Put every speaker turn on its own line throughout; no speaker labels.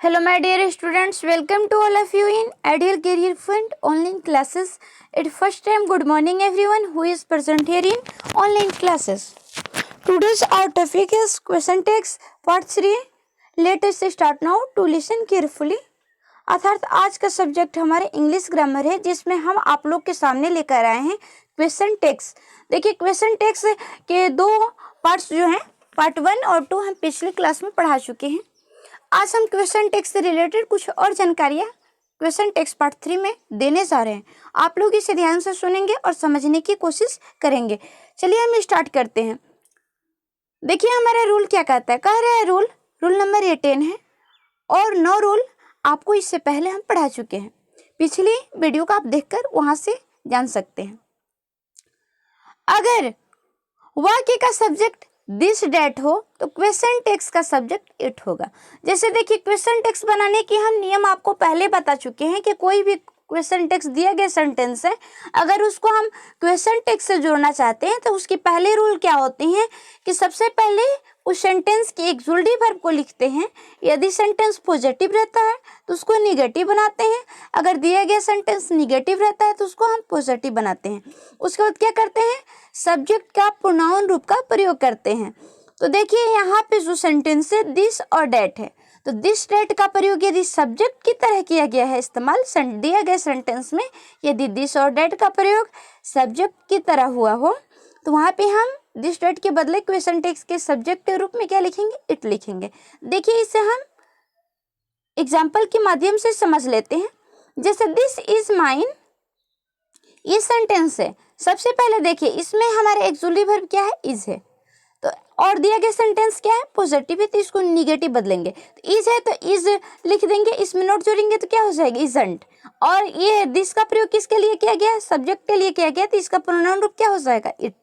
Hello, my dear students. Welcome to all of you in Ideal Career Fund online classes. At first time, good morning, everyone who is present here in online classes. Today's our topic is question text part 3. Let us start now to listen carefully. अर्थात आज का subject हमारे English grammar है, जिसमें हम आप लोग के सामने लेकर आए हैं क्वेश्चन टेक्स्ट। देखिए, क्वेश्चन टेक्स्ट के दो पार्ट्स जो हैं, पार्ट 1 और 2 हम पिछली क्लास में पढ़ा चुके हैं। आज हम क्वेश्चन टेक्स्ट से रिलेटेड कुछ और जानकारियाँ क्वेश्चन टेक्स्ट पार्ट 3 में देने जा रहे हैं। आप लोग इसे ध्यान से सुनेंगे और समझने की कोशिश करेंगे। चलिए हम स्टार्ट करते हैं। देखिए, हमारा रूल क्या कहता है। कह रहा है रूल नंबर 18 है और 9 रूल आपको इससे पहले हम पढ़ा चुके हैं। पिछली वीडियो को आप देखकर वहां से जान सकते हैं। अगर वाक्य का सब्जेक्ट दिस डेट हो तो क्वेश्चन टेक्स्ट का सब्जेक्ट इट होगा। जैसे देखिए, क्वेश्चन टेक्स्ट बनाने के हम नियम आपको पहले बता चुके हैं कि कोई भी क्वेश्चन टेक्स्ट दिया गया सेंटेंस है, अगर उसको हम क्वेश्चन टेक्स्ट से जोड़ना चाहते हैं तो उसकी पहले रूल क्या होती है कि सबसे पहले उस सेंटेंस की एक्सक्लूसिव वर्ब को लिखते हैं। यदि सेंटेंस पॉजिटिव रहता है तो उसको निगेटिव बनाते हैं। अगर दिया गया सेंटेंस निगेटिव रहता है तो उसको हम पॉजिटिव बनाते हैं। उसके बाद क्या करते हैं, सब्जेक्ट का प्रोनाउन रूप का प्रयोग करते हैं। तो देखिए, यहाँ पे जो सेंटेंस है दिस और डेट है, तो दिस डेट का प्रयोग यदि सब्जेक्ट की तरह किया गया है, इस्तेमाल दिया गया सेंटेंस में यदि दिस और डेट का प्रयोग सब्जेक्ट की तरह हुआ हो तो वहाँ पे हम दिस डेट के बदले क्वेश्चन टेक्स्ट के सब्जेक्ट के रूप में क्या लिखेंगे, इट लिखेंगे। देखिए, इसे हम एग्जाम्पल के माध्यम से समझ लेते हैं। जैसे दिस इज माइन, ये सेंटेंस है। सबसे पहले देखिए, इसमें हमारे एक्सक्लूसिव वर्ब क्या है, इज है। तो और दिया गया सेंटेंस क्या है, पॉजिटिव है, तो इसको निगेटिव बदलेंगे। तो इज है तो इज लिख देंगे, इसमें नोट जोड़ेंगे तो क्या हो जाएगा, इजंट। और ये दिस का प्रयोग किसके लिए किया गया, सब्जेक्ट के लिए किया गया, तो इसका प्रोनाउन रूप क्या हो जाएगा, इट,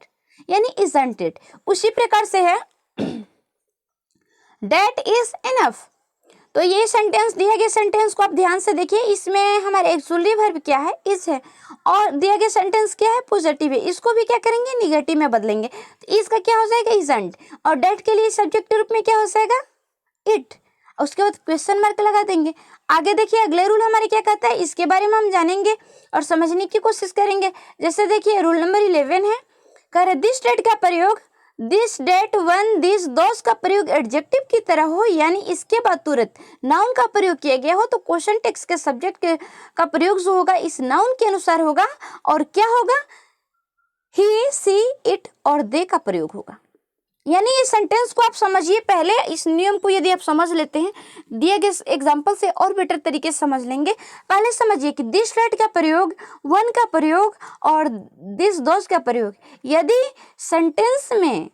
यानी इजंट इट। उसी प्रकार से है दैट इज इनफ। तो ये सेंटेंस दिया गया सेंटेंस को आप ध्यान से देखिए, इसमें हमारे एक्सक्लूसिव वर्ब क्या है, इज है, और दिया गया सेंटेंस क्या है, पॉजिटिव है। इसको भी क्या करेंगे, निगेटिव में बदलेंगे, तो इसका क्या हो जाएगा, इजंट। और डेट के लिए सब्जेक्ट के रूप में क्या हो जाएगा, इट। उसके बाद क्वेश्चन मार्क लगा देंगे। आगे देखिए, अगले रूल हमारे क्या कहता है, इसके बारे में हम जानेंगे और समझने की कोशिश करेंगे। जैसे देखिए, रूल नंबर 11 है, कह रहे दिस डेट का प्रयोग, दिस डेट वन दिस दोस का प्रयोग एडजेक्टिव की तरह हो, यानी इसके बाद तुरंत नाउन का प्रयोग किया गया हो, तो क्वेश्चन टेक्स्ट के सब्जेक्ट का प्रयोग जो होगा इस नाउन के अनुसार होगा। और क्या होगा, ही सी इट और दे का प्रयोग होगा। यानी ये सेंटेंस को आप समझिए, पहले इस नियम को यदि आप समझ लेते हैं, दिए गए एग्जाम्पल से और बेटर तरीके से समझ लेंगे। पहले समझिए कि दिस डेट का प्रयोग, वन का प्रयोग और दिस दोस का प्रयोग यदि सेंटेंस में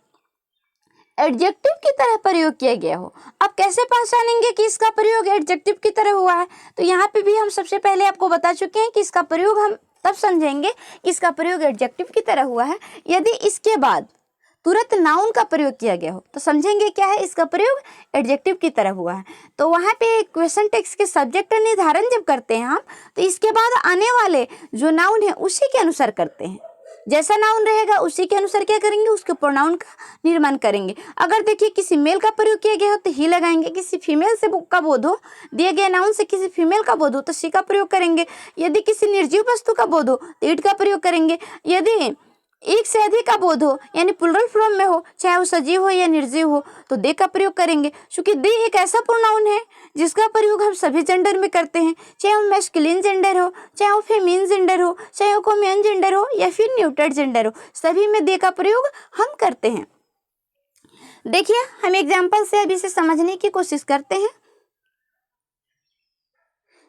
एडजेक्टिव की तरह प्रयोग किया गया हो। आप कैसे पहचानेंगे कि इसका प्रयोग एडजेक्टिव की तरह हुआ है, तो यहाँ पे भी हम सबसे पहले आपको बता चुके हैं कि इसका प्रयोग हम तब समझेंगे कि इसका प्रयोग एडजेक्टिव की तरह हुआ है यदि इसके बाद तुरंत नाउन का प्रयोग किया गया हो, तो समझेंगे क्या है, इसका प्रयोग एडजेक्टिव की तरह हुआ है। तो वहाँ पे क्वेश्चन टेक्स्ट के सब्जेक्ट का निर्धारण जब करते हैं हम, तो इसके बाद आने वाले जो नाउन है उसी के अनुसार करते हैं। जैसा नाउन रहेगा उसी के अनुसार क्या करेंगे, उसके प्रोनाउन का निर्माण करेंगे। अगर देखिए किसी मेल का प्रयोग किया गया हो तो ही लगाएंगे, किसी फीमेल से का बोध हो, दिए गए नाउन से किसी फीमेल का बोध हो तो सी का प्रयोग करेंगे। यदि किसी निर्जीव वस्तु का बोध हो तो इट का प्रयोग करेंगे। यदि एक से अधिक का बोध हो यानी प्लुरल फॉर्म में हो, चाहे वो सजीव हो या निर्जीव हो, तो दे का प्रयोग करेंगे। क्योंकि दे एक ऐसा प्रोनाउन है जिसका प्रयोग हम सभी जेंडर में करते हैं, चाहे वो मैस्कुलिन जेंडर हो, चाहे वो फेमिनिन जेंडर हो, चाहे वो कॉमन जेंडर हो या फिर न्यूट्रल जेंडर हो, सभी में दे का प्रयोग हम करते हैं। देखिए, हम एग्जाम्पल से अब इसे समझने की कोशिश करते हैं।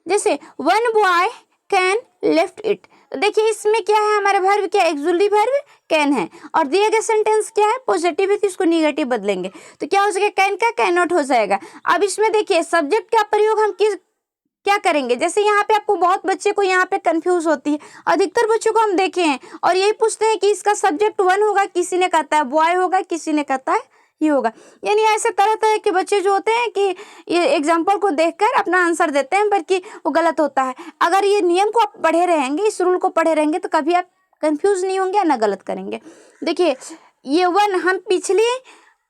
जैसे one boy can left it, तो देखिए इसमें क्या है, हमारा वर्ब क्या है, एक्सक्लूसिव वर्ब कैन है, और दिया गया सेंटेंस क्या है, पॉजिटिव है, तो इसको निगेटिव बदलेंगे, तो क्या हो जाएगा, कैन का कैन नॉट हो जाएगा। अब इसमें देखिए सब्जेक्ट का प्रयोग हम क्या करेंगे। जैसे यहाँ पे आपको बहुत बच्चे को यहाँ पे कंफ्यूज होती है, अधिकतर बच्चों को हम देखे हैं और यही पूछते हैं कि इसका सब्जेक्ट वन होगा, किसी ने कहता है बॉय होगा, किसी ने कहता है ही होगा। यानी ऐसे तरह तरह के बच्चे जो होते हैं कि ये एग्जाम्पल को देखकर अपना आंसर देते हैं, बल्कि वो गलत होता है। अगर ये नियम को आप पढ़े रहेंगे, इस रूल को पढ़े रहेंगे, तो कभी आप कंफ्यूज नहीं होंगे या ना गलत करेंगे। देखिए, ये वन हम पिछले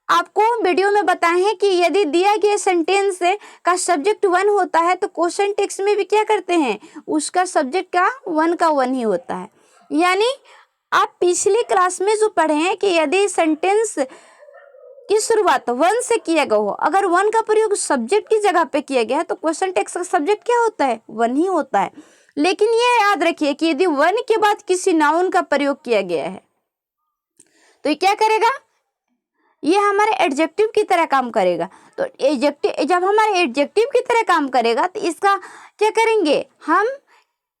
आपको वीडियो में बताए हैं कि यदि दिया गया सेंटेंस का सब्जेक्ट वन होता है तो क्वेश्चन टेक्स्ट में भी क्या करते हैं, उसका सब्जेक्ट का वन ही होता है। यानी आप पिछली क्लास में जो पढ़े हैं कि यदि सेंटेंस की शुरुआत वन से किया गया हो, अगर वन का प्रयोग सब्जेक्ट की जगह पे किया गया है तो क्वेश्चन टेक्स्ट का सब्जेक्ट क्या होता है, वन ही होता है। लेकिन ये याद रखिए कि यदि वन के बाद किसी नाउन का प्रयोग किया गया है तो ये क्या करेगा, ये हमारे एडजेक्टिव की तरह काम करेगा। तो एडजेक्टिव जब हमारे एडजेक्टिव की तरह काम करेगा तो इसका क्या करेंगे, हम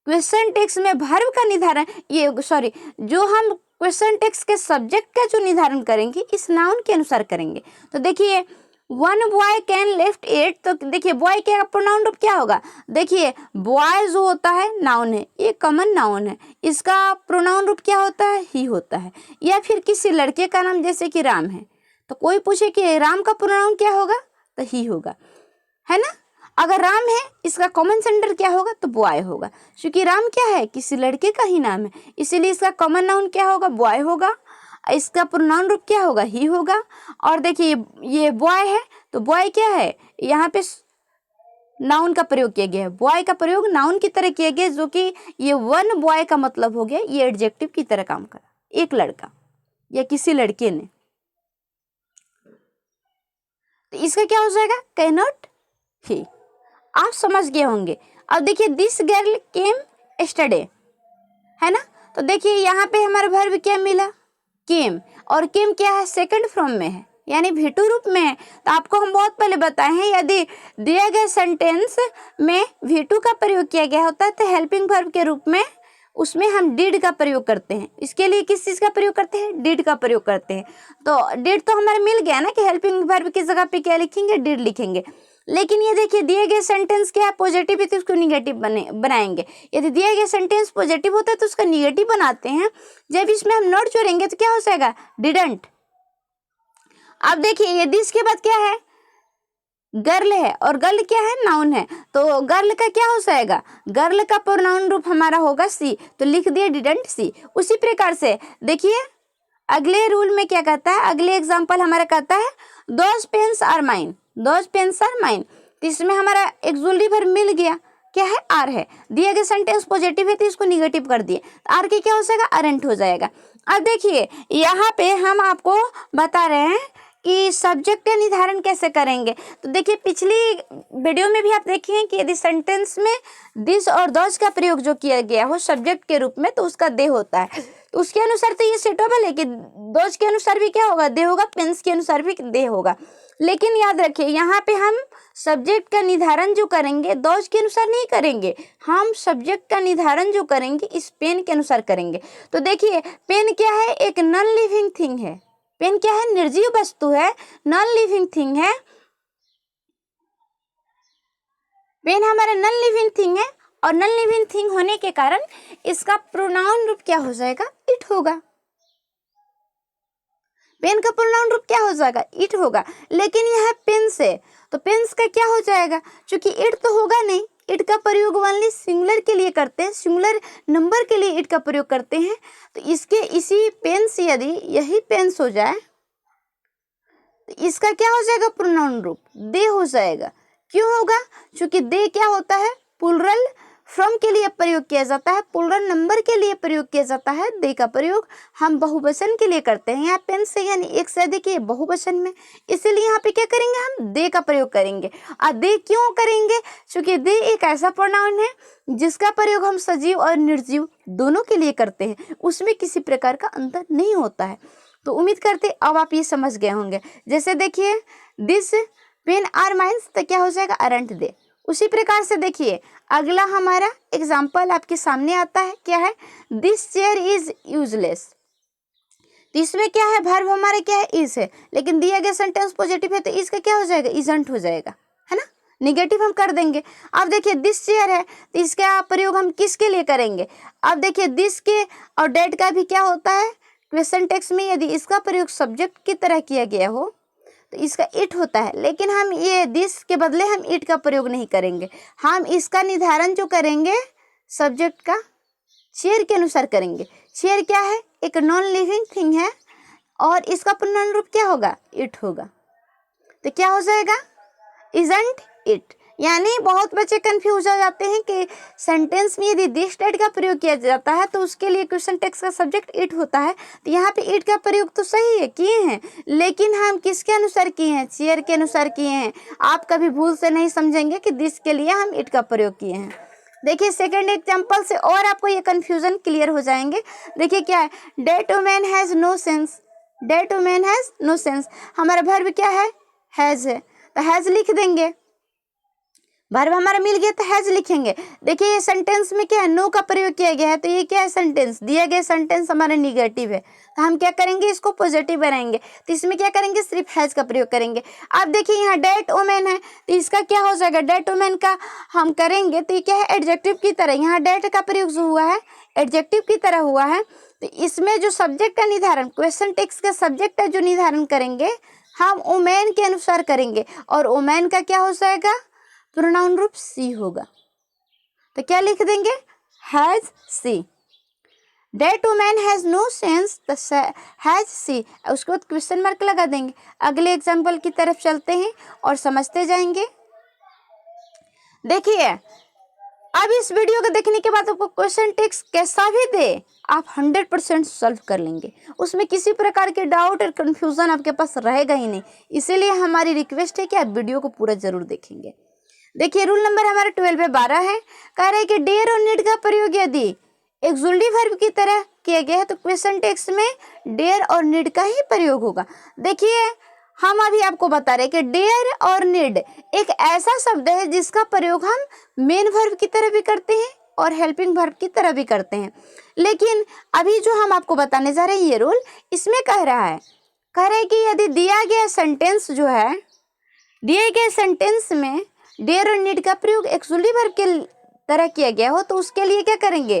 क्वेश्चन टेक्स्ट में वर्ब का निर्धारण जो हम क्वेश्चन टेक्स्ट के सब्जेक्ट का जो निर्धारण करेंगे इस नाउन के अनुसार करेंगे। तो देखिए one boy can lift it, तो देखिए बॉय के प्रोनाउन रूप क्या होगा, देखिए बॉय जो होता है नाउन है, ये कॉमन नाउन है, इसका प्रोनाउन रूप क्या होता है, ही होता है। या फिर किसी लड़के का नाम जैसे कि राम है तो कोई पूछे कि राम का प्रोनाउन क्या होगा तो ही होगा, है ना। अगर राम है इसका कॉमन सेंडर क्या होगा तो बॉय होगा, क्योंकि राम क्या है, किसी लड़के का ही नाम है, इसीलिए इसका कॉमन नाउन क्या होगा, बॉय होगा। इसका प्रोनाउन रूप क्या होगा, ही होगा। और देखिए ये बॉय है तो बॉय क्या है, यहाँ पे नाउन का प्रयोग किया गया है, बॉय का प्रयोग नाउन की तरह किया गया, जो कि ये वन बॉय का मतलब हो गया ये एडजेक्टिव की तरह काम करा, एक लड़का या किसी लड़के ने। तो इसका क्या हो जाएगा, कैनॉट ही, आप समझ गए होंगे। अब देखिए दिस गर्ल केम यस्टरडे, है ना। तो देखिए यहाँ पे हमारा वर्ब क्या मिला, केम, और केम क्या है, सेकंड फॉर्म में है यानी भेटू रूप में है। तो आपको हम बहुत पहले बताए हैं यदि दिया गया सेंटेंस में भेटू का प्रयोग किया गया होता है तो हेल्पिंग वर्ब के रूप में उसमें हम डिड का प्रयोग करते हैं। इसके लिए किस चीज का प्रयोग करते हैं, डिड का प्रयोग करते हैं। तो डिड तो हमारा मिल गया ना कि हेल्पिंग वर्ब की जगह पे क्या लिखेंगे, डिड लिखेंगे। लेकिन ये देखिए दिए गए सेंटेंस क्या है, पॉजिटिव है तो उसको निगेटिव बनाएंगे। यदि दिया गया सेंटेंस पॉजिटिव होता है तो उसका निगेटिव बनाते हैं। जब इसमें हम नॉट जोड़ेंगे तो क्या हो जाएगा, डिडंट। अब देखिए यदि इसके बाद क्या है, गर्ल है, और गर्ल क्या है, नाउन है, तो गर्ल का क्या हो जाएगा, गर्ल का प्रोनाउन रूप हमारा होगा सी, तो लिख दिया डिडंट सी। उसी प्रकार से देखिए अगले रूल में क्या कहता है, अगले एग्जांपल हमारा कहता है those pens are mine, those pens are mine. तो इसमें हमारा एक्सक्लूसिव वर्ब मिल गया, क्या है, आर है। दिया गया सेंटेंस पॉजिटिव है तो इसको निगेटिव कर दिए, आर के क्या हो जाएगा, अरेंट हो जाएगा। अब देखिए यहाँ पे हम आपको बता रहे हैं कि सब्जेक्ट का निर्धारण कैसे करेंगे। तो देखिए पिछली वीडियो में भी आप देखिए कि यदि सेंटेंस में दिस और दोज का प्रयोग जो किया गया हो सब्जेक्ट के रूप में तो उसका दे होता है, तो उसके अनुसार तो ये सेटेबल है कि दोज के अनुसार भी क्या होगा, दे होगा, पेन्स के अनुसार भी दे होगा। लेकिन याद रखिए यहाँ पे हम सब्जेक्ट का निर्धारण जो करेंगे दोज के अनुसार नहीं करेंगे, हम सब्जेक्ट का निर्धारण जो करेंगे इस पेन के अनुसार करेंगे। तो देखिए पेन क्या है, एक नॉन लिविंग थिंग है, पेन क्या है, निर्जीव वस्तु है, नॉन लिविंग थिंग है। पेन हमारा नॉन लिविंग थिंग है और नॉन लिविंग थिंग होने के कारण इसका प्रोनाउन रूप क्या हो जाएगा, इट होगा। पेन का प्रोनाउन रूप क्या हो जाएगा, इट होगा। लेकिन यह पेन्स है तो पेन्स का क्या हो जाएगा, क्योंकि इट तो होगा नहीं, इट का प्रयोग ओनली सिंगुलर के लिए करते हैं, सिंगुलर नंबर के लिए इट का प्रयोग करते हैं। तो इसके इसी पेन्स यदि यही पेन्स हो जाए तो इसका क्या हो जाएगा, प्रोनाउन रूप दे हो जाएगा। क्यों होगा, क्योंकि दे क्या होता है, प्लूरल फ्रॉम के लिए प्रयोग किया जाता है, प्लूरल नंबर के लिए प्रयोग किया जाता है। दे का प्रयोग हम बहुवचन के लिए करते हैं, यहाँ पेन से यानी एक से अधिक ये बहुवचन में, इसीलिए यहाँ पे क्या करेंगे, हम दे का प्रयोग करेंगे। और दे क्यों करेंगे, क्योंकि दे एक ऐसा प्रोनाउन है जिसका प्रयोग हम सजीव और निर्जीव दोनों के लिए करते हैं, उसमें किसी प्रकार का अंतर नहीं होता है। तो उम्मीद करते अब आप ये समझ गए होंगे। जैसे देखिए दिस पेन आर माइन्स तो क्या हो जाएगा, अरेंट दे। उसी प्रकार से देखिए अगला हमारा एग्जाम्पल आपके सामने आता है, क्या है, दिस चेयर इज यूजलेस। तो इसमें क्या है, वर्ब हमारे क्या है, इज है, लेकिन दिया गया सेंटेंस पॉजिटिव है तो इसका क्या हो जाएगा, इजंट हो जाएगा, है ना, निगेटिव हम कर देंगे। अब देखिए दिस चेयर है तो इसका प्रयोग हम किसके लिए करेंगे। अब देखिए दिस के और डेट का भी क्या होता है, क्वेश्चन टेक्स्ट में यदि इसका प्रयोग सब्जेक्ट की तरह किया गया हो तो इसका इट होता है, लेकिन हम ये दिस के बदले हम इट का प्रयोग नहीं करेंगे, हम इसका निर्धारण जो करेंगे सब्जेक्ट का चेयर के अनुसार करेंगे। चेयर क्या है, एक नॉन लिविंग थिंग है और इसका प्रोनाउन रूप क्या होगा, इट होगा। तो क्या हो जाएगा, इजंट इट। यानी बहुत बच्चे कंफ्यूज हो जाते हैं कि सेंटेंस में यदि दिस डेट का प्रयोग किया जाता है तो उसके लिए क्वेश्चन टेक्स्ट का सब्जेक्ट इट होता है। तो यहाँ पे इट का प्रयोग तो सही है, किए हैं, लेकिन हम किसके अनुसार किए हैं, चेयर के अनुसार किए हैं। आप कभी भूल से नहीं समझेंगे कि दिस के लिए हम इट का प्रयोग किए हैं। देखिए सेकंड एग्जांपल से और आपको ये कंफ्यूजन क्लियर हो जाएंगे। देखिए क्या है, that women has no sense, that women has no sense, हमारा वर्ब क्या है, हैज है, तो हैज लिख देंगे। वर्ब हमारा मिल गया तो हैज लिखेंगे। देखिए ये सेंटेंस में क्या है, नो का प्रयोग किया गया है, तो ये क्या है, सेंटेंस दिया गया सेंटेंस हमारा निगेटिव है, तो हम क्या करेंगे, इसको पॉजिटिव बनाएंगे। तो इसमें क्या करेंगे, सिर्फ हैज का प्रयोग करेंगे। अब देखिए यहाँ डेट वुमेन है, तो इसका क्या हो जाएगा, डेट वुमेन का हम करेंगे तो ये क्या है, एडजेक्टिव की तरह, यहाँ डेट का प्रयोग जो हुआ है एडजेक्टिव की तरह हुआ है। तो इसमें जो सब्जेक्ट का निर्धारण, क्वेश्चन टेक्स्ट का सब्जेक्ट का जो निर्धारण करेंगे हम वुमेन के अनुसार करेंगे, और वुमेन का क्या हो जाएगा, प्रोनाउन रूप सी होगा। तो क्या लिख देंगे, has she. That women has no sense, has she, उसके बाद क्वेश्चन मार्क लगा देंगे। अगले एग्जाम्पल की तरफ चलते हैं और समझते जाएंगे। देखिए अब इस वीडियो को देखने के बाद आपको क्वेश्चन टेक्स्ट कैसा भी दे आप 100% सॉल्व कर लेंगे, उसमें किसी प्रकार के डाउट और कंफ्यूजन आपके पास रहेगा ही नहीं। इसीलिए हमारी रिक्वेस्ट है कि आप वीडियो को पूरा जरूर देखेंगे। देखिए रूल नंबर हमारा 12 है, कह रहे हैं कि डेयर और नीड का प्रयोग यदि एक्सक्लूसिव वर्ब की तरह किया गया है तो क्वेश्चन टेक्स्ट में डेयर और नीड का ही प्रयोग होगा। देखिए हम अभी आपको बता रहे हैं कि डेयर और नीड एक ऐसा शब्द है जिसका प्रयोग हम मेन वर्ब की तरह भी करते हैं और हेल्पिंग वर्ब की तरह भी करते हैं। लेकिन अभी जो हम आपको बताने जा रहे हैं ये रूल, इसमें कह रहा है कि यदि दिया गया सेंटेंस जो है, दिए गए सेंटेंस में डेयर और नीड का प्रयोग एक्सक्लूसिव वर्ब के तरह किया गया हो तो उसके लिए क्या करेंगे,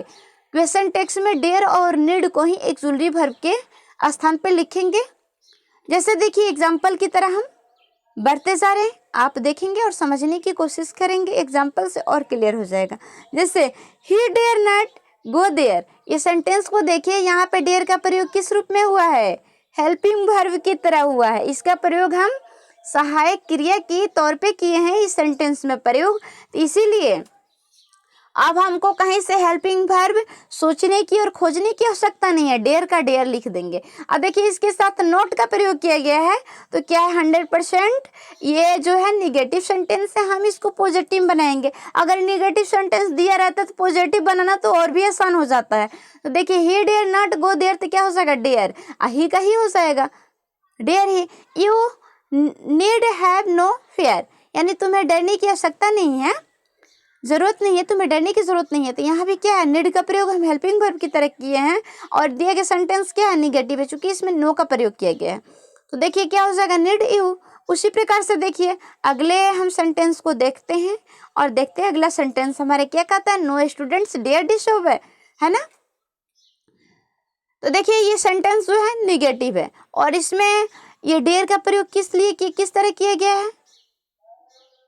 क्वेश्चन टेक्स्ट में डेयर और नीड को ही एक्सक्लूसिव वर्ब के स्थान पर लिखेंगे। जैसे देखिए एग्जाम्पल की तरह हम बढ़ते जा रहे हैं, आप देखेंगे और समझने की कोशिश करेंगे, एग्जाम्पल से और क्लियर हो जाएगा। जैसे he dare not go there, ये सेंटेंस को देखिए, यहाँ पे डेयर का प्रयोग किस रूप में हुआ है, हेल्पिंग वर्ब की तरह हुआ है। इसका प्रयोग हम सहायक क्रिया के तौर पे किए हैं इस सेंटेंस में प्रयोग, तो इसीलिए अब हमको कहीं से हेल्पिंग वर्ब सोचने की और खोजने की आवश्यकता नहीं है, डेयर का डेयर लिख देंगे। अब देखिए इसके साथ नोट का प्रयोग किया गया है, तो क्या है 100% ये जो है निगेटिव सेंटेंस है, हम इसको पॉजिटिव बनाएंगे। अगर निगेटिव सेंटेंस दिया रहता है तो पॉजिटिव बनाना तो और भी आसान हो जाता है। तो देखिए he dare not go there, तो क्या हो जाएगा, डेयर ही का ही हो जाएगा, डेयर ही। You need have no fear, यानी तुम्हें डरने की आवश्यकता नहीं है, जरूरत नहीं है, तुम्हें डरने की जरूरत नहीं है। तो यहाँ भी क्या है, नीड का प्रयोग हम हेल्पिंग वर्ब की तरह किए हैं और दिया गया सेंटेंस क्या है, निगेटिव है, चूंकि इसमें नो का प्रयोग किया गया है। तो देखिए क्या हो जाएगा, नीड यू। उसी प्रकार से देखिए अगले हम सेंटेंस को देखते हैं और देखते हैं अगला सेंटेंस हमारे क्या कहता है, नो स्टूडेंट्स डेयर डिसओबे, है ना। तो देखिए ये सेंटेंस जो है निगेटिव है और इसमें ये डेयर का प्रयोग किस तरह किया गया है,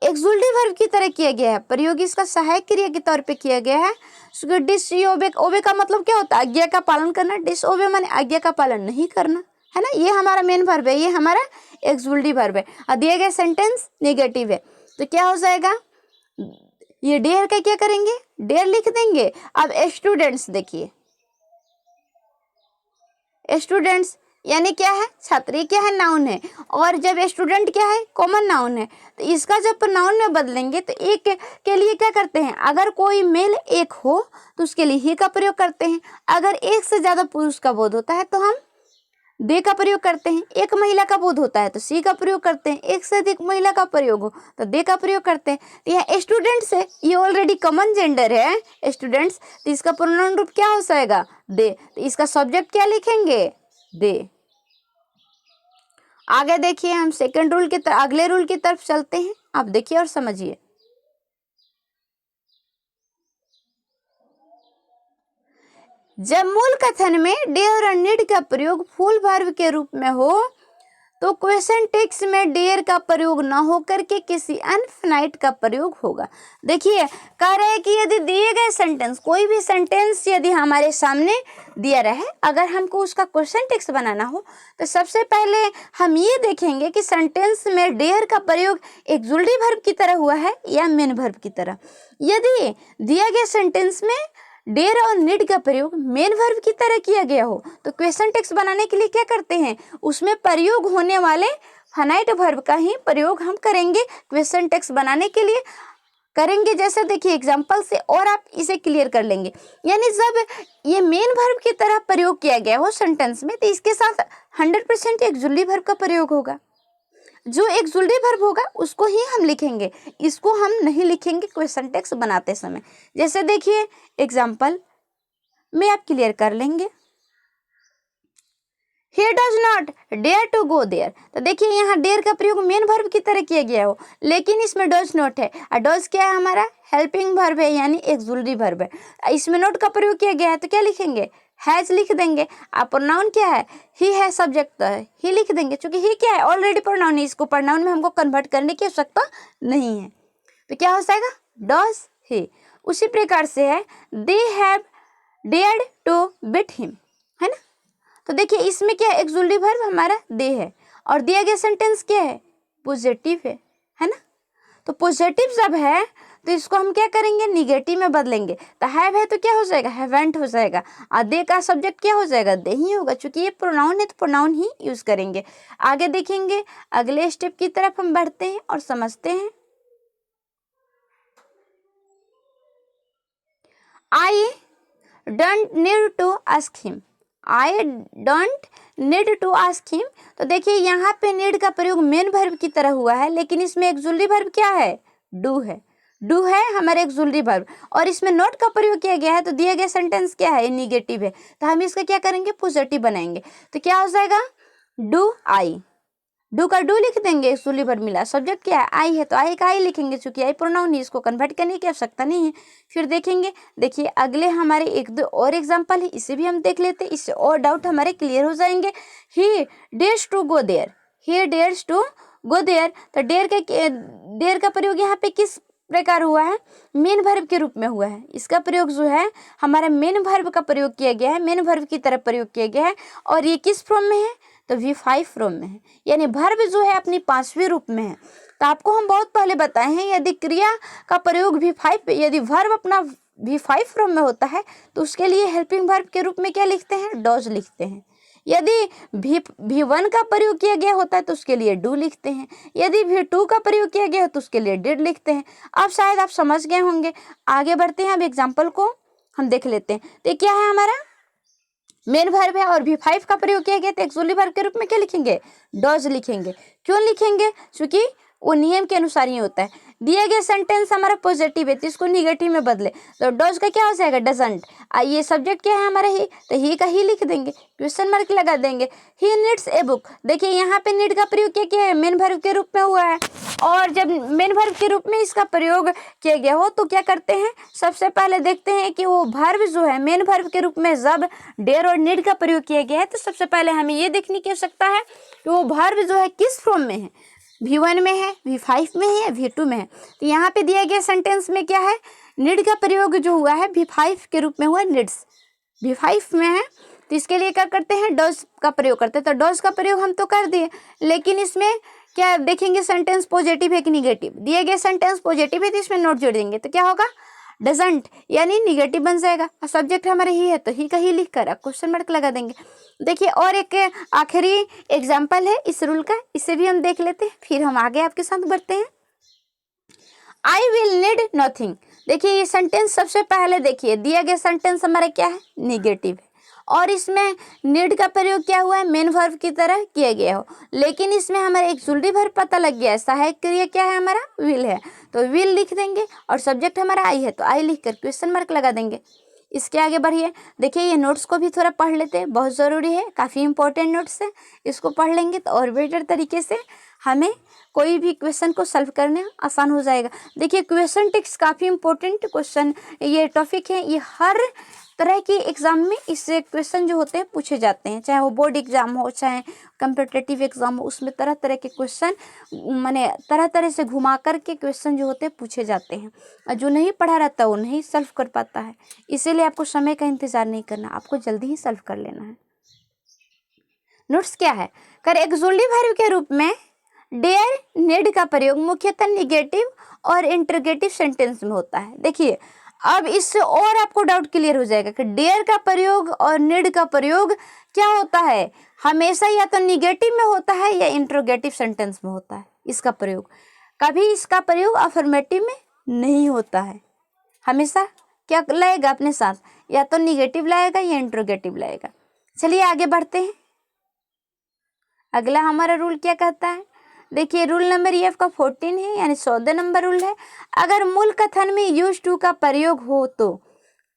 एक्सक्लूसिव वर्ब की तरह किया गया है, प्रयोग इसका सहायक क्रिया के तौर पे किया गया है। डिसओबे, ओबे का मतलब क्या होता है, आज्ञा का पालन करना, डिसओबे माने आज्ञा का पालन नहीं करना, है ना। ये हमारा मेन वर्ब है, ये हमारा एक्सक्लूसिव वर्ब है और दिया गया सेंटेंस नेगेटिव है, तो क्या हो जाएगा, ये डेयर का क्या करेंगे, डेयर लिख देंगे। अब स्टूडेंट्स देखिए, स्टूडेंट्स यानी क्या है, छात्री क्या है, नाउन है, और जब स्टूडेंट क्या है, कॉमन नाउन है। तो इसका जब प्रोनाउन में बदलेंगे तो एक के लिए क्या करते हैं, अगर कोई मेल एक हो तो उसके लिए ही का प्रयोग करते हैं, अगर एक से ज्यादा पुरुष का बोध होता है तो हम दे का प्रयोग करते हैं, एक महिला का बोध होता है तो सी का प्रयोग करते हैं, एक से अधिक महिला का प्रयोग हो तो दे का प्रयोग करते हैं। तो यह स्टूडेंट्स है, ये ऑलरेडी कॉमन जेंडर है स्टूडेंट्स, तो इसका प्रोनाउन रूप क्या हो जाएगा, दे। तो इसका सब्जेक्ट क्या लिखेंगे, दे। आगे देखिए हम सेकंड रूल के अगले रूल की तरफ चलते हैं, आप देखिए और समझिए। जब मूल कथन में डेयर और नीड का प्रयोग फुल वर्ब के रूप में हो तो क्वेश्चन टेक्स्ट में डेयर का प्रयोग ना होकर के किसी अनफिनाइट का प्रयोग होगा। देखिए कह रहे हैं कि यदि दिए गए सेंटेंस, कोई भी सेंटेंस यदि हमारे सामने दिया रहे, अगर हमको उसका क्वेश्चन टेक्स्ट बनाना हो तो सबसे पहले हम ये देखेंगे कि सेंटेंस में डेयर का प्रयोग एक्सुलेटिव वर्ब की तरह हुआ है या मेन वर्ब की तरह। यदि दिया गया सेंटेंस में डेयर और नीड का प्रयोग मेन वर्ब की तरह किया गया हो तो क्वेश्चन टेक्स्ट बनाने के लिए क्या करते हैं, उसमें प्रयोग होने वाले फाइनाइट वर्ब का ही प्रयोग हम करेंगे, क्वेश्चन टेक्स्ट बनाने के लिए करेंगे। जैसे देखिए एग्जांपल से और आप इसे क्लियर कर लेंगे। यानी जब ये मेन वर्ब की तरह प्रयोग किया गया हो सेंटेंस में तो इसके साथ 100% एक्सुलेटिव वर्ब का प्रयोग होगा। जो एक्सुलेटिव वर्ब होगा उसको ही हम लिखेंगे, इसको हम नहीं लिखेंगे क्वेश्चन टेक्स्ट बनाते समय। जैसे देखिए एग्जांपल में आप क्लियर कर लेंगे। He does not dare to go there। तो देखिए यहाँ डेयर का प्रयोग मेन वर्ब की तरह किया गया हो, लेकिन इसमें डज नॉट है। और डज क्या है, हमारा हेल्पिंग वर्ब है यानी एक्सुलेटिव वर्ब है। इसमें नॉट का प्रयोग किया गया है तो क्या लिखेंगे, हैज लिख देंगे। आप प्रोनाउन क्या है, ही है, सब्जेक्ट है ही लिख देंगे, क्योंकि ही क्या है ऑलरेडी प्रोनाउन है, इसको प्रोनाउन में हमको कन्वर्ट करने की आवश्यकता नहीं है। तो क्या हो जाएगा, डज ही। उसी प्रकार से है they have dared to beat him, है ना। तो देखिए इसमें क्या है, एक्सुलेटिव वर्ब हमारा दे है और दिया गया सेंटेंस क्या है, पॉजिटिव है ना। तो पॉजिटिव जब है तो इसको हम क्या करेंगे, निगेटिव में बदलेंगे। तो हैव है तो क्या हो जाएगा, हैवेंट हो जाएगा। और दे का सब्जेक्ट क्या हो जाएगा, दे ही होगा, क्योंकि ये प्रोनाउन है तो प्रोनाउन ही यूज करेंगे। आगे देखेंगे, अगले स्टेप की तरफ हम बढ़ते हैं और समझते हैं। I don't need to ask him, I don't need to ask him. तो देखिए यहाँ पे नीड का प्रयोग मेन वर्ब की तरह हुआ है, लेकिन इसमें एक्सुलेटिव वर्ब क्या है, डू है। डू है हमारे एक्सुलेटिव वर्ब और इसमें नॉट का प्रयोग किया गया है, तो दिया गया सेंटेंस क्या है, निगेटिव है। तो हम इसका क्या करेंगे, पॉजिटिव बनाएंगे। तो क्या हो जाएगा, डू आई, डू का डू लिख देंगे, एक्सुलेटिव वर्ब मिला, सब्जेक्ट क्या है, आई है तो आई का आई लिखेंगे, चूंकि आई प्रोनाउन है, इसको कन्वर्ट करने की आवश्यकता नहीं है। फिर देखेंगे, देखिए अगले हमारे एक दो और एग्जांपल है, इसे भी हम देख लेते हैं, इससे और डाउट हमारे क्लियर हो जाएंगे। He dares to go there, he dares to go there. तो डेयर का प्रयोग यहाँ पे किस प्रकार हुआ है, मेन वर्ब के रूप में हुआ है। इसका प्रयोग जो है हमारा मेन वर्ब का प्रयोग किया गया है, मेन वर्ब की तरह प्रयोग किया गया है। और ये किस फॉर्म में है, तो V5 फॉर्म में है, यानी वर्ब जो है अपनी 5वें रूप में है। तो आपको हम बहुत पहले बताए हैं, यदि क्रिया का प्रयोग V5, यदि वर्ब अपना V5 फॉर्म में होता है तो उसके लिए हेल्पिंग वर्ब के रूप में क्या लिखते हैं, डज लिखते हैं। यदि V1 का प्रयोग किया गया होता है तो उसके लिए डू लिखते हैं। यदि V2 का प्रयोग किया गया हो तो उसके लिए डिड लिखते हैं। अब शायद आप समझ गए होंगे। आगे बढ़ते हैं, अब एग्जाम्पल को हम देख लेते हैं। तो क्या है, हमारा मेन वर्ब है और V5 का प्रयोग किया गया तो एक्सुलेटिव वर्ब के रूप में क्या लिखेंगे, डज लिखेंगे। क्यों लिखेंगे, क्योंकि वो नियम के अनुसार ही होता है। दिया गया सेंटेंस हमारा पॉजिटिव है तो इसको निगेटिव में बदले, तो डज का क्या हो जाएगा, डजंट। ये सब्जेक्ट क्या है हमारा ही, तो ही का ही लिख देंगे, क्वेश्चन मार्क लगा देंगे। ही नीड्स ए बुक, देखिए यहाँ पे नीड का प्रयोग क्या है, मेन वर्ब के रूप में हुआ है। और जब मेन वर्ब के रूप में इसका प्रयोग किया गया हो तो क्या करते हैं, सबसे पहले देखते हैं कि वो वर्ब जो है मेन वर्ब के रूप में जब डेयर और नीड का प्रयोग किया गया है तो सबसे पहले हमें ये देखने की आवश्यकता है कि वो वर्ब जो है किस फॉर्म में है, V1 में है, V5 में है, V2 में है। तो यहाँ पे दिया गया सेंटेंस में क्या है, नीड का प्रयोग जो हुआ है V5 के रूप में हुआ, नीड्स V5 में है। तो इसके लिए क्या करते हैं, डज का प्रयोग करते हैं। तो डज का प्रयोग हम तो कर दिए, लेकिन इसमें क्या देखेंगे, सेंटेंस पॉजिटिव है कि निगेटिव। दिया गया सेंटेंस पॉजिटिव है तो इसमें नोट जोड़ देंगे, तो क्या होगा, डजंट, यानी निगेटिव बन जाएगा। और सब्जेक्ट हमारे ही है तो ही का ही लिख कर क्वेश्चन मार्क लगा देंगे। देखिए और एक आखिरी एग्जाम्पल है इस रूल का, इसे भी हम देख लेते हैं, फिर हम आगे आपके साथ बढ़ते हैं। आई विल नीड नथिंग, देखिए ये सेंटेंस सबसे पहले देखिए दिया गया सेंटेंस हमारा क्या है, निगेटिव है और इसमें नीड का प्रयोग क्या हुआ है, मेन वर्ब की तरह किया गया हो, लेकिन इसमें हमारा एक्सुलेटिव वर्ब पता लग गया है, सहायक क्रिया क्या है हमारा, विल है, तो विल लिख देंगे। और सब्जेक्ट हमारा आई है तो आई लिख कर क्वेश्चन मार्क लगा देंगे। इसके आगे बढ़िए, देखिए ये नोट्स को भी थोड़ा पढ़ लेते हैं, बहुत ज़रूरी है, काफ़ी इंपॉर्टेंट नोट्स है। इसको पढ़ लेंगे तो और बेटर तरीके से हमें कोई भी क्वेश्चन को सॉल्व करने आसान हो जाएगा। देखिए क्वेश्चन टेक्स्ट काफ़ी इंपॉर्टेंट क्वेश्चन ये टॉपिक है, ये हर तरह की एग्जाम में इससे क्वेश्चन जो होते हैं पूछे जाते हैं, चाहे वो बोर्ड एग्जाम हो चाहे कम्पिटिटिव एग्जाम हो, उसमें तरह तरह के क्वेश्चन माने तरह तरह से घुमा करके क्वेश्चन जो होते हैं पूछे जाते हैं, और जो नहीं पढ़ा रहता वो नहीं सॉल्व कर पाता है। इसीलिए आपको समय का इंतजार नहीं करना, आपको जल्दी ही सॉल्व कर लेना है। नोट्स क्या है, कर एक्सक्लूसिव वर्ब के रूप में डेयर नीड का प्रयोग मुख्यतः निगेटिव और इंटरोगेटिव सेंटेंस में होता है। देखिए अब इससे और आपको डाउट क्लियर हो जाएगा कि डेयर का प्रयोग और नीड का प्रयोग क्या होता है, हमेशा या तो निगेटिव में होता है या इंटरोगेटिव सेंटेंस में होता है इसका प्रयोग। कभी इसका प्रयोग अफर्मेटिव में नहीं होता है, हमेशा क्या लाएगा अपने साथ, या तो निगेटिव लाएगा या इंटरोगेटिव लाएगा। चलिए आगे बढ़ते हैं। अगला हमारा रूल क्या कहता है, देखिए रूल नंबर EF का 14 है, यानी 14 नंबर रूल है। अगर मूल कथन में यूज टू का प्रयोग हो तो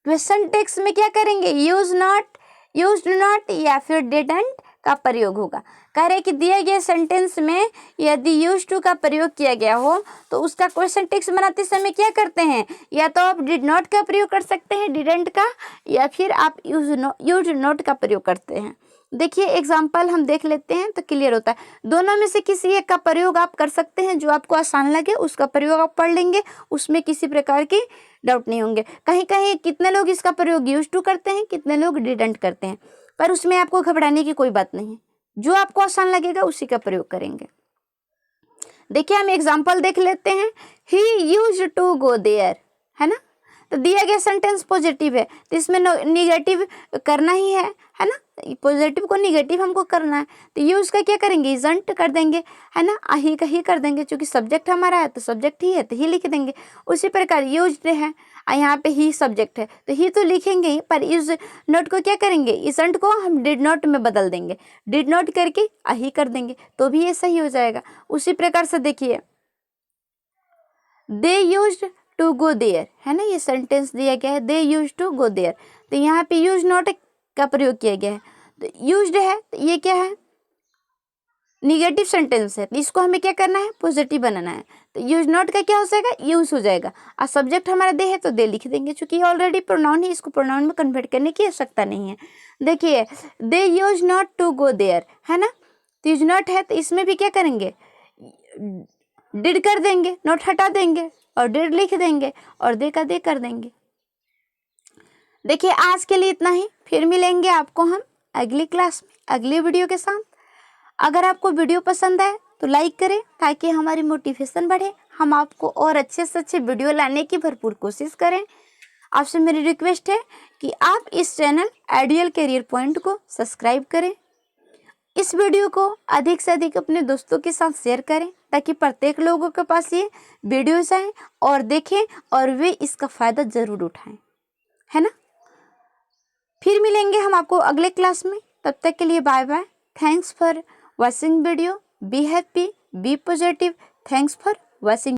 क्वेश्चन टेक्स्ट में क्या करेंगे, यूज नॉट या फिर डिडंट का प्रयोग होगा। कह रहे कि दिए गए सेंटेंस में यदि यूज टू का प्रयोग किया गया हो तो उसका क्वेश्चन टेक्स्ट बनाते समय क्या करते हैं, या तो आप डिड नॉट का प्रयोग कर सकते हैं डिडंट का, या फिर आप यूज नॉट का प्रयोग करते हैं। देखिए एग्जाम्पल हम देख लेते हैं तो क्लियर होता है। दोनों में से किसी एक का प्रयोग आप कर सकते हैं, जो आपको आसान लगे उसका प्रयोग आप पढ़ लेंगे, उसमें किसी प्रकार की डाउट नहीं होंगे। कहीं कहीं कितने लोग इसका प्रयोग यूज टू करते हैं, कितने लोग डिडंट करते हैं, पर उसमें आपको घबराने की कोई बात नहीं है, जो आपको आसान लगेगा उसी का प्रयोग करेंगे। देखिए हम एग्जाम्पल देख लेते हैं। He used to go there, है ना, तो दिया गया सेंटेंस पॉजिटिव है तो इसमें निगेटिव करना ही है ना, पॉजिटिव को निगेटिव हमको करना है, तो यूज का क्या करेंगे, इजंट कर देंगे, है ना, ही का ही कर देंगे, क्योंकि सब्जेक्ट हमारा है तो सब्जेक्ट ही है तो ही लिख देंगे। उसी प्रकार यूज्ड है, यहाँ पे ही सब्जेक्ट है तो ही तो लिखेंगे ही, पर यूज नॉट को क्या करेंगे, इजंट को हम डिड नॉट में बदल देंगे, डिड नॉट करके ही कर देंगे तो भी ये सही हो जाएगा। उसी प्रकार से देखिए they used to go there, है ना, ये सेंटेंस दिया गया है they use to go there, तो यहाँ पे यूज नॉट का प्रयोग किया गया है, तो यूज्ड है तो ये क्या है, निगेटिव सेंटेंस है, तो इसको हमें क्या करना है, पॉजिटिव बनाना है, तो यूज नॉट का क्या हो जाएगा, यूज हो जाएगा, और सब्जेक्ट हमारा दे है तो दे लिख देंगे, क्योंकि ये ऑलरेडी प्रोनाउन है, इसको प्रोनाउन में कन्वर्ट करने की आवश्यकता नहीं है। देखिए they used not to go there, है ना, तो यूज नॉट है तो इसमें भी क्या करेंगे, डिड कर देंगे, नॉट हटा देंगे और डिड लिख देंगे और दे का दे कर देंगे। देखिए आज के लिए इतना ही, फिर मिलेंगे आपको हम अगली क्लास में अगली वीडियो के साथ। अगर आपको वीडियो पसंद आए तो लाइक करें ताकि हमारी मोटिवेशन बढ़े, हम आपको और अच्छे से अच्छे वीडियो लाने की भरपूर कोशिश करें। आपसे मेरी रिक्वेस्ट है कि आप इस चैनल आइडियल करियर पॉइंट को सब्सक्राइब करें, इस वीडियो को अधिक से अधिक अपने दोस्तों के साथ शेयर करें ताकि प्रत्येक लोगों के पास ये वीडियोस आए और देखें और वे इसका फ़ायदा ज़रूर उठाएं, है ना। फिर मिलेंगे हम आपको अगले क्लास में, तब तक के लिए bye bye. Thanks for watching video, be happy, be positive, thanks for watching.